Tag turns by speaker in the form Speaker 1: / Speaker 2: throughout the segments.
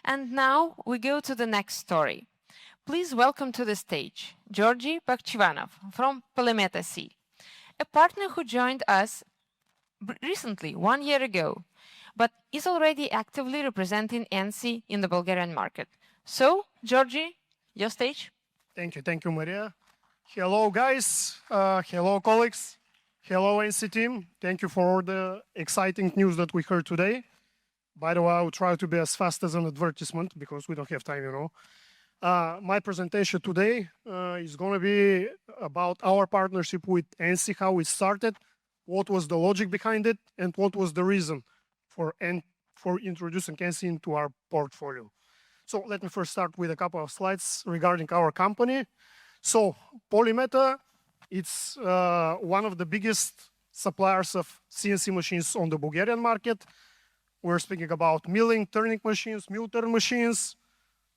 Speaker 1: And now we go to the next story. Please welcome to the stage Georgi Bahchevanov from Polymeta-C, a partner who joined us recently, 1 year ago, but is already actively representing ENCY in the Bulgarian market. So, Georgi, your stage.
Speaker 2: Thank you, Maria. Hello, guys. Hello, colleagues. Hello, ENCY team. Thank you for all the exciting news that we heard today. By the way, I will try to be as fast as an advertisement because we don't have time, you know. My presentation today is going to be about our partnership with ENCY, how it started, what was the logic behind it, and what was the reason for introducing ENCY into our portfolio. So let me first start with a couple of slides regarding our company. So Polymeta, it's one of the biggest suppliers of CNC machines on the Bulgarian market. We're speaking about milling, turning machines, mill turn machines,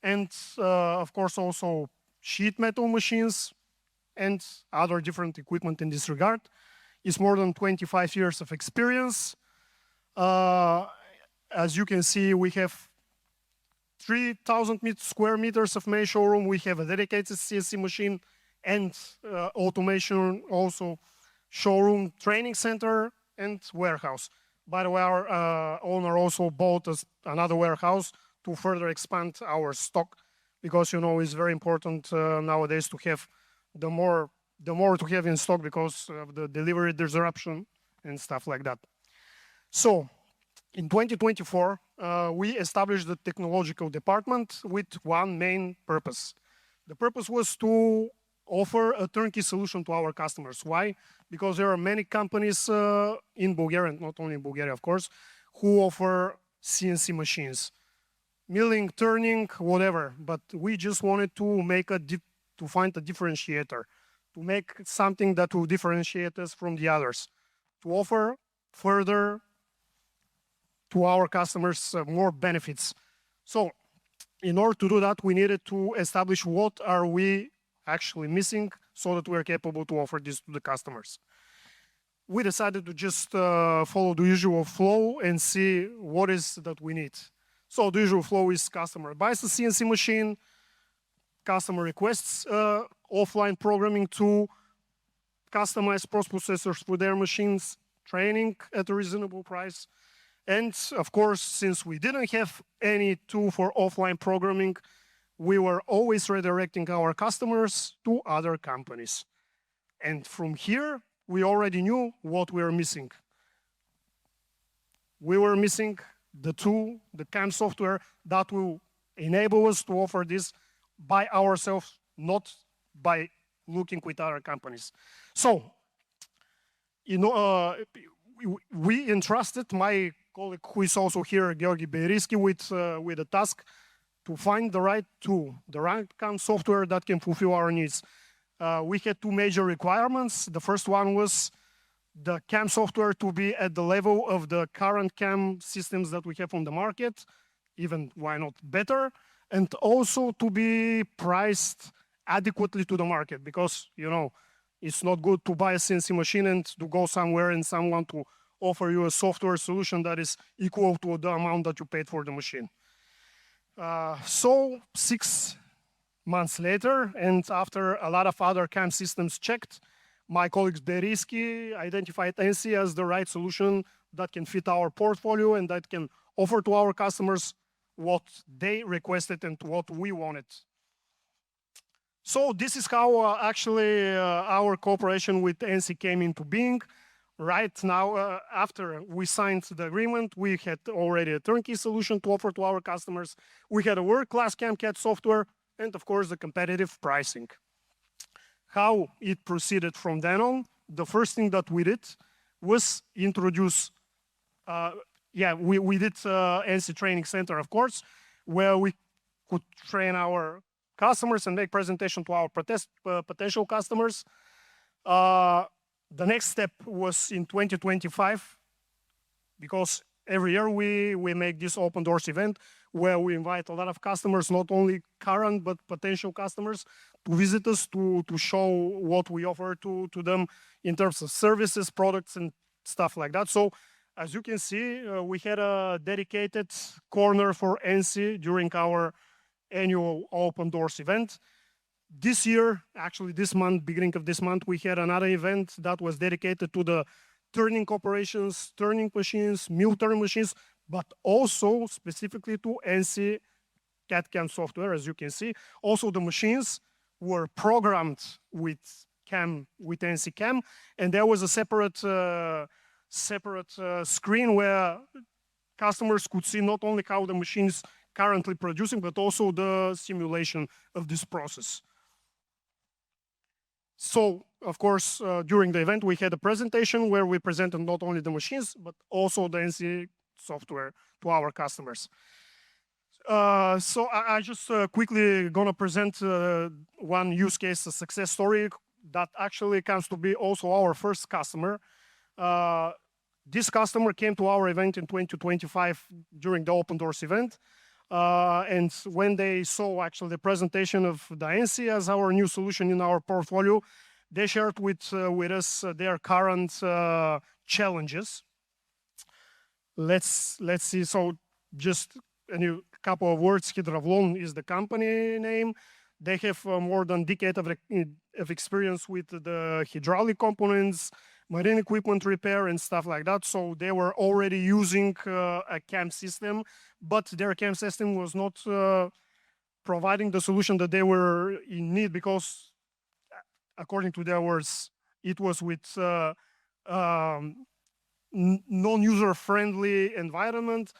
Speaker 2: and of course also sheet metal machines and other different equipment in this regard. It's more than 25 years of experience. As you can see, we have 3,000 square meters of main showroom. We have a dedicated CNC machine and automation also showroom, training center, and warehouse. By the way, our owner also bought us another warehouse to further expand our stock because, you know, it's very important nowadays to have the more to have in stock because of the delivery disruption and stuff like that. So in 2024, we established the technological department with one main purpose. The purpose was to offer a turnkey solution to our customers. Why? Because there are many companies in Bulgaria, not only in Bulgaria, of course, who offer CNC machines, milling, turning, whatever. But we just wanted to make to find a differentiator, to make something that will differentiate us from the others, to offer further to our customers more benefits. So in order to do that, we needed to establish what are we actually missing so that we're capable to offer this to the customers. We decided to just follow the usual flow and see what is that we need. So the usual flow is customer buys a CNC machine, customer requests offline programming to customize processors for their machines, training at a reasonable price. And of course, since we didn't have any tool for offline programming, we were always redirecting our customers to other companies. And from here, we already knew what we were missing. We were missing the tool, the CAM software that will enable us to offer this by ourselves, not by looking with other companies. So, you know, we entrusted my colleague who is also here, Georgi Bahchevanov, with a task to find the right tool, the right CAM software that can fulfill our needs. We had two major requirements. The first one was the CAM software to be at the level of the current CAM systems that we have on the market, even why not better, and also to be priced adequately to the market because, you know, it's not good to buy a CNC machine and to go somewhere and someone to offer you a software solution that is equal to the amount that you paid for the machine. So 6 months later, and after a lot of other CAM systems checked, my colleague Berisky identified ENCY as the right solution that can fit our portfolio and that can offer to our customers what they requested and what we wanted. So this is how actually our cooperation with ENCY came into being. Right now, after we signed the agreement, we had already a turnkey solution to offer to our customers. We had a world-class CAM-CAD software and, of course, the competitive pricing. How it proceeded from then on, the first thing that we did was introduce, we did ENCY Training Center, of course, where we could train our customers and make presentation to our potential customers. The next step was in 2025, because every year we make this open doors event where we invite a lot of customers, not only current but potential customers, to visit us to show what we offer to them in terms of services, products, and stuff like that. So as you can see, we had a dedicated corner for ENCY during our annual Open Doors event. This year, actually this month, beginning of this month, we had another event that was dedicated to the turning operations, turning machines, mill turn machines, but also specifically to ENCY CAD/CAM software, as you can see. Also, the machines were programmed with ENCY CAM, and there was a separate screen where customers could see not only how the machine is currently producing, but also the simulation of this process. So, of course, during the event, we had a presentation where we presented not only the machines, but also the ENCY software to our customers. So I just quickly gonna present one use case, a success story that actually comes to be also our first customer. This customer came to our event in 2025 during the Open Doors event. And when they saw actually the presentation of the ENCY as our new solution in our portfolio, they shared with us their current challenges. Let's see. So just a couple of words. Hydravlon is the company name. They have more than a decade of experience with the hydraulic components, marine equipment repair, and stuff like that. So they were already using a CAM system, but their CAM system was not providing the solution that they were in need, because according to their words, it was with non-user-friendly environment.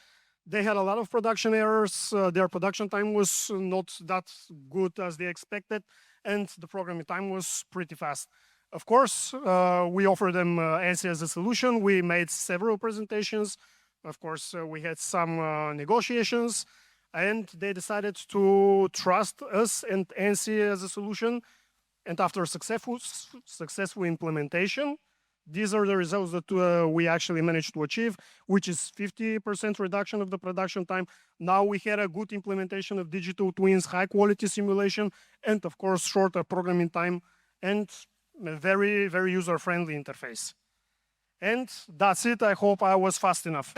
Speaker 2: They had a lot of production errors. Their production time was not that good as they expected, and the programming time was pretty fast. Of course, we offered them ENCY as a solution. We made several presentations. Of course, we had some negotiations, and they decided to trust us and ENCY as a solution. And after successful implementation, these are the results that we actually managed to achieve, which is 50% reduction of the production time. Now we had a good implementation of digital twins, high quality simulation, and of course, shorter programming time, and a very, very user-friendly interface. And that's it. I hope I was fast enough.